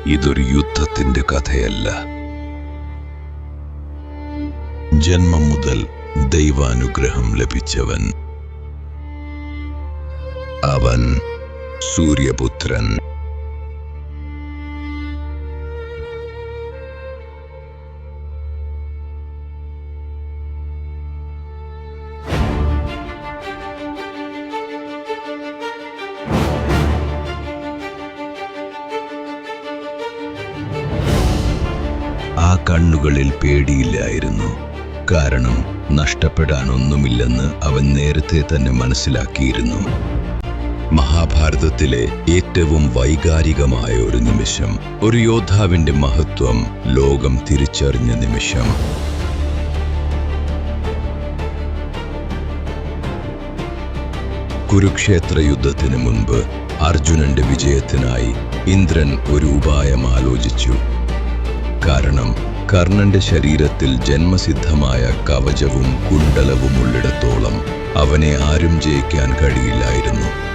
ഇതൊരു യുദ്ധത്തിന്റെ കഥയല്ല. ജന്മം മുതൽ ദൈവാനുഗ്രഹം ലഭിച്ചവൻ. അവൻ സൂര്യപുത്രൻ. ആ കണ്ണുകളിൽ പേടിയില്ലായിരുന്നു. കാരണം നഷ്ടപ്പെടാനൊന്നുമില്ലെന്ന് അവൻ നേരത്തെ തന്നെ മനസ്സിലാക്കിയിരുന്നു. മഹാഭാരതത്തിലെ ഏറ്റവും വൈകാരികമായ ഒരു നിമിഷം, ഒരു യോദ്ധാവിന്റെ മഹത്വം ലോകം തിരിച്ചറിഞ്ഞ നിമിഷം. കുരുക്ഷേത്ര യുദ്ധത്തിന് മുൻപ് അർജുനന്റെ വിജയത്തിനായി ഇന്ദ്രൻ ഒരു ഉപായം ആലോചിച്ചു. കാരണം കർണന്റെ ശരീരത്തിൽ ജന്മസിദ്ധമായ കവചവും കുണ്ഡലവും ഉള്ളിടത്തോളം അവനെ ആരും ജയിക്കാൻ കഴിയില്ലായിരുന്നു.